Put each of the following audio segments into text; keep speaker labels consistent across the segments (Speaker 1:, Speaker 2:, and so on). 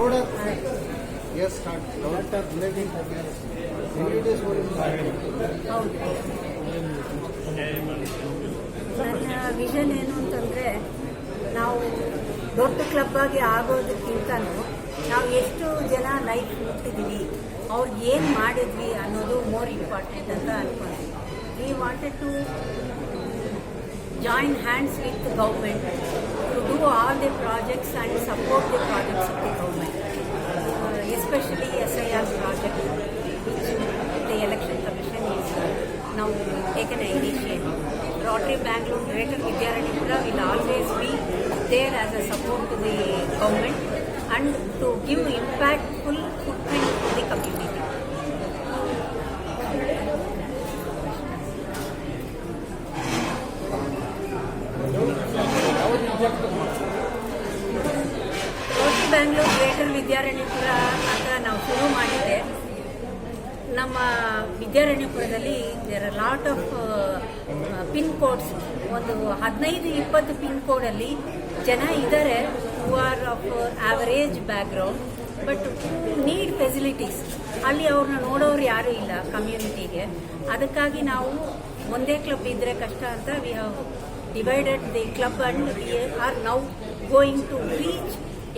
Speaker 1: ನನ್ನ ವಿಷನ್ ಏನು ಅಂತಂದರೆ, ನಾವು ದೊಡ್ಡ ಕ್ಲಬ್ ಆಗಿ ಆಗೋದಕ್ಕಿಂತನೂ ನಾವು ಎಷ್ಟು ಜನ ಲೈಫ್ ಮುಟ್ಟಿದ್ದೀವಿ, ಅವ್ರಿಗೆ ಏನು ಮಾಡಿದ್ವಿ ಅನ್ನೋದು ಮೋರ್ ಇಂಪಾರ್ಟೆಂಟ್ ಅಂತ ಅನ್ಕೊಂಡ್ವಿ. We wanted to join hands with the government to do all the projects and support the projects of the government, especially SIR project, which the Election Commission is now taken an initiative. Rotary Bangalore Greater Vidyaranipura will always be there as a support to the government and to give impactful footprint to the community. Rotary Bangalore greater Vidyaranyapura ಅಂತ ನಾವು ಶುರು ಮಾಡಿದ್ದೆ. ನಮ್ಮ ವಿದ್ಯಾರಣ್ಯಪುರದಲ್ಲಿ there are lot of pin codes, ಒಂದು 15-20 pin ಕೋಡಲ್ಲಿ ಜನ ಇದ್ದಾರೆ who are of average background but need facilities. ಅಲ್ಲಿ ಅವ್ರನ್ನ ನೋಡೋರು ಯಾರೂ ಇಲ್ಲ ಕಮ್ಯುನಿಟಿಗೆ. ಅದಕ್ಕಾಗಿ ನಾವು ಒಂದೇ ಕ್ಲಬ್ ಇದ್ದರೆ ಕಷ್ಟ ಅಂತ we have divided the club and we are now going to reach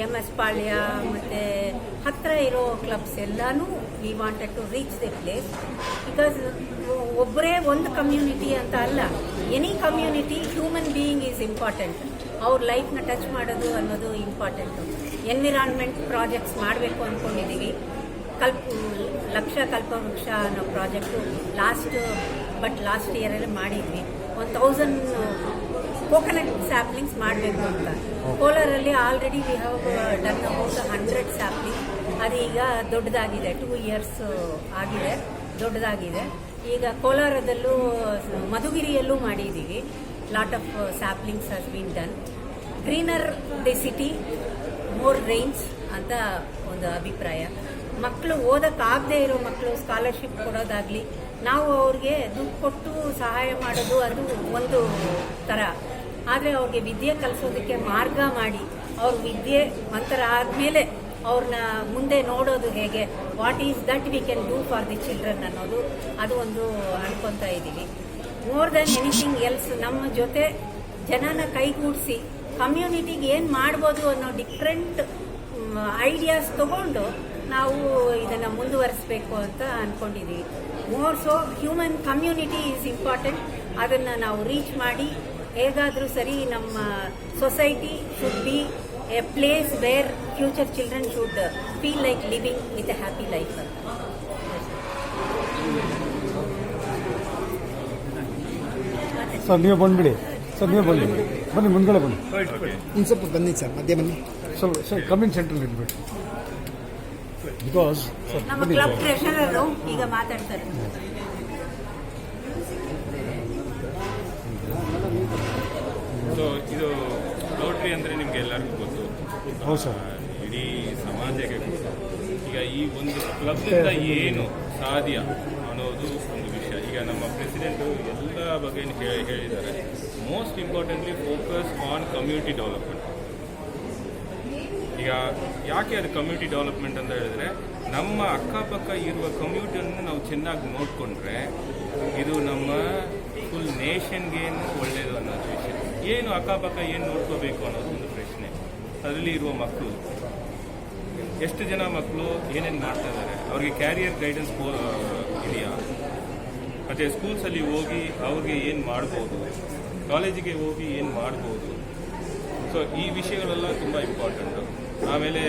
Speaker 1: MS Palya ಮತ್ತು ಹತ್ತಿರ ಇರೋ ಕ್ಲಬ್ಸ್ ಎಲ್ಲನೂ we wanted to reach the place. Because ಒಬ್ಬರೇ ಒಂದು ಕಮ್ಯುನಿಟಿ ಅಂತ ಅಲ್ಲ, any community human being is important. ಅವ್ರ ಲೈಫ್ನ ಟಚ್ ಮಾಡೋದು ಅನ್ನೋದು ಇಂಪಾರ್ಟೆಂಟು. ಎನ್ವಿರಾನ್ಮೆಂಟ್ ಪ್ರಾಜೆಕ್ಟ್ಸ್ ಮಾಡಬೇಕು ಅಂದ್ಕೊಂಡಿದ್ದೀವಿ. ಲಕ್ಷ ಕಲ್ಪವೃಕ್ಷ ಅನ್ನೋ ಪ್ರಾಜೆಕ್ಟು ಲಾಸ್ಟ್ ಇಯರಲ್ಲಿ ಮಾಡಿದ್ವಿ. 1000 ಕೋಕೋನಟ್ ಸ್ಯಾಪ್ಲಿಂಗ್ಸ್ ಮಾಡಬೇಕು ಅಂತ. ಕೋಲಾರಲ್ಲಿ already we have done about 100 sapling. ಅದು ಈಗ ದೊಡ್ಡದಾಗಿದೆ, 2 years ಆಗಿದೆ, ದೊಡ್ಡದಾಗಿದೆ. ಈಗ ಕೋಲಾರದಲ್ಲೂ ಮಧುಗಿರಿಯಲ್ಲೂ ಮಾಡಿದ್ದೀವಿ. Lot of saplings has been done. Greener the city, more Reigns ಅಂತ ಒಂದು ಅಭಿಪ್ರಾಯ. ಮಕ್ಕಳು ಓದಕ್ಕಾಗದೇ ಇರೋ ಮಕ್ಕಳು ಸ್ಕಾಲರ್ಶಿಪ್ ಕೊಡೋದಾಗಲಿ, ನಾವು ಅವ್ರಿಗೆ ದುಡ್ಡು ಕೊಟ್ಟು ಸಹಾಯ ಮಾಡೋದು ಅದು ಒಂದು ಥರ. ಆದರೆ ಅವ್ರಿಗೆ ವಿದ್ಯೆ ಕಲಿಸೋದಕ್ಕೆ ಮಾರ್ಗ ಮಾಡಿ, ಅವ್ರ ವಿದ್ಯೆ ಒಂಥರ ಆದಮೇಲೆ ಅವ್ರನ್ನ ಮುಂದೆ ನೋಡೋದು ಹೇಗೆ, what is that we can do for the children ಅನ್ನೋದು ಅದು ಒಂದು ಅನ್ಕೊತಾ ಇದ್ದೀವಿ. ಮೋರ್ ದೆನ್ ಎನಿಥಿಂಗ್ ಎಲ್ಸ್ ನಮ್ಮ ಜೊತೆ ಜನನ ಕೈಗೂಡಿಸಿ ಕಮ್ಯುನಿಟಿಗೆ ಏನು ಮಾಡ್ಬೋದು ಅನ್ನೋ ಡಿಫ್ರೆಂಟ್ ಐಡಿಯಾಸ್ ತಗೊಂಡು ನಾವು ಇದನ್ನು ಮುಂದುವರಿಸಬೇಕು ಅಂತ ಅಂದ್ಕೊಂಡಿದ್ದೀವಿ. More so human community is important. ಅದನ್ನು ನಾವು ರೀಚ್ ಮಾಡಿ ಹೇಗಾದರೂ ಸರಿ ನಮ್ಮ society should be A place where future children should feel like living with A happy life ಅಂತ.
Speaker 2: ಸರ್ ನೀವು ಬಂದ್ಬಿಡಿ, ಬನ್ನಿ ಮುಂದ್ಗಡೆ ಬನ್ನಿ.
Speaker 3: ಇನ್ನು ಸ್ವಲ್ಪ ಬನ್ನಿ ಸರ್, ಮಧ್ಯೆ ಬನ್ನಿ.
Speaker 2: ಸರ್ ಕಮ್ಮಿಂಗ್ ಸೆಂಟ್ರಲ್ ಇಟ್ಬಿಟ್ಟು ಬಿಕಾಸ್
Speaker 1: ನಮ್ಮ ಕ್ಲಬ್ ಟ್ರೆಷರರು ಈಗ ಮಾತಾಡ್ತಾರೆ.
Speaker 4: ಸೊ ಇದು ರೋಟರಿ ಅಂದರೆ ನಿಮಗೆ ಎಲ್ಲರಿಗೂ ಗೊತ್ತು,
Speaker 2: ಹೌದು ಸರ್,
Speaker 4: ಇಡೀ ಸಮಾಜಕ್ಕೆ ಗೊತ್ತು. ಈಗ ಈ ಒಂದು ಕ್ಲಬ್ನಿಂದ ಏನು ಸಾಧ್ಯ ಅನ್ನೋದು ಒಂದು ವಿಷಯ. ಈಗ ನಮ್ಮ ಪ್ರೆಸಿಡೆಂಟು ಎಲ್ಲ ಬಗ್ಗೆ ಹೇಳಿದ್ದಾರೆ. Most importantly focus on community development. ಈಗ ಯಾಕೆ ಅದು ಕಮ್ಯುನಿಟಿ ಡೆವಲಪ್ಮೆಂಟ್ ಅಂತ ಹೇಳಿದ್ರೆ, ನಮ್ಮ ಅಕ್ಕಪಕ್ಕ ಇರುವ ಕಮ್ಯುನಿಟಿಯನ್ನು ನಾವು ಚೆನ್ನಾಗಿ ನೋಡಿಕೊಂಡ್ರೆ ಇದು ನಮ್ಮ ಫುಲ್ ನೇಷನ್ಗೇನು ಒಳ್ಳೆಯದು ಅನ್ನೋದು ವಿಷಯ. ಏನು ಅಕ್ಕಪಕ್ಕ ಏನು ನೋಡ್ಕೋಬೇಕು ಅನ್ನೋದು ಒಂದು ಪ್ರಶ್ನೆ. ಅದರಲ್ಲಿ ಇರುವ ಮಕ್ಕಳು, ಎಷ್ಟು ಜನ ಮಕ್ಕಳು ಏನೇನು ಮಾಡ್ತಾ ಇದ್ದಾರೆ, ಅವ್ರಿಗೆ ಕ್ಯಾರಿಯರ್ ಗೈಡೆನ್ಸ್ ಇದೆಯಾ, ಮತ್ತು ಸ್ಕೂಲ್ಸಲ್ಲಿ ಹೋಗಿ ಅವ್ರಿಗೆ ಏನು ಮಾಡ್ಬೋದು, ಕಾಲೇಜಿಗೆ ಹೋಗಿ ಏನು ಮಾಡ್ಬೋದು. ಸೊ ಈ ವಿಷಯಗಳೆಲ್ಲ ತುಂಬ ಇಂಪಾರ್ಟೆಂಟು. ಆಮೇಲೆ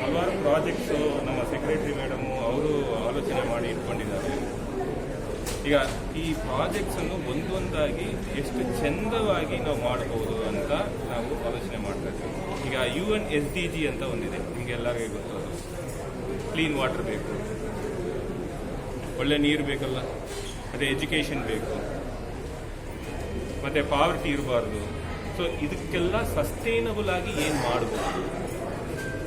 Speaker 4: ಹಲವಾರು ಪ್ರಾಜೆಕ್ಟ್ಸು ನಮ್ಮ ಸೆಕ್ರೆಟರಿ ಮೇಡಮು ಅವರು ಆಲೋಚನೆ ಮಾಡಿ ಇಟ್ಕೊಂಡಿದ್ದಾರೆ. ಈಗ ಈ ಪ್ರಾಜೆಕ್ಟ್ಸನ್ನು ಒಂದೊಂದಾಗಿ ಎಷ್ಟು ಚಂದವಾಗಿ ನಾವು ಮಾಡ್ಬೋದು ಅಂತ ನಾವು ಆಲೋಚನೆ ಮಾಡ್ತಾ ಇದ್ದೀವಿ. ಈಗ UNSDG ಅಂತ ಒಂದಿದೆ, ನಿಮಗೆಲ್ಲರಿಗೂ ಗೊತ್ತದು. ಕ್ಲೀನ್ ವಾಟರ್ ಬೇಕು, ಒಳ್ಳೆ ನೀರು ಬೇಕಲ್ಲ, ಮತ್ತು ಎಜುಕೇಷನ್ ಬೇಕು, ಮತ್ತು ಪಾವರ್ಟಿ ಇರಬಾರ್ದು. ಸೊ ಇದಕ್ಕೆಲ್ಲ ಸಸ್ಟೈನಬಲ್ ಆಗಿ ಏನು ಮಾಡ್ಬೋದು.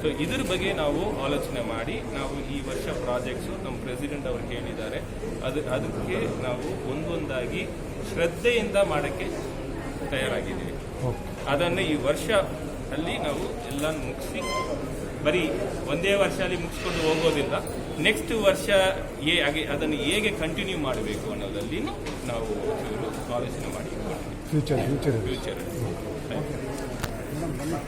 Speaker 4: ಸೊ ಇದ್ರ ಬಗ್ಗೆ ನಾವು ಆಲೋಚನೆ ಮಾಡಿ ನಾವು ಈ ವರ್ಷ ಪ್ರಾಜೆಕ್ಟ್ಸು ನಮ್ಮ ಪ್ರೆಸಿಡೆಂಟ್ ಅವರು ಹೇಳಿದ್ದಾರೆ, ಅದಕ್ಕೆ ನಾವು ಒಂದೊಂದಾಗಿ ಶ್ರದ್ಧೆಯಿಂದ ಮಾಡೋಕ್ಕೆ ತಯಾರಾಗಿದ್ದೀವಿ. ಅದನ್ನು ಈ ವರ್ಷ ಅಲ್ಲಿ ನಾವು ಎಲ್ಲ ಮುಗಿಸಿ ಬರೀ ಒಂದೇ ವರ್ಷ ಅಲ್ಲಿ ಮುಗಿಸ್ಕೊಂಡು ಹೋಗೋದಿಲ್ಲ. ನೆಕ್ಸ್ಟ್ ವರ್ಷ ಅದನ್ನು ಹೇಗೆ ಕಂಟಿನ್ಯೂ ಮಾಡಬೇಕು ಅನ್ನೋದಲ್ಲಿ ನಾವು ಆಲೋಚನೆ ಮಾಡಿ
Speaker 2: ಫ್ಯೂಚರ್
Speaker 4: ಫ್ಯೂಚರ್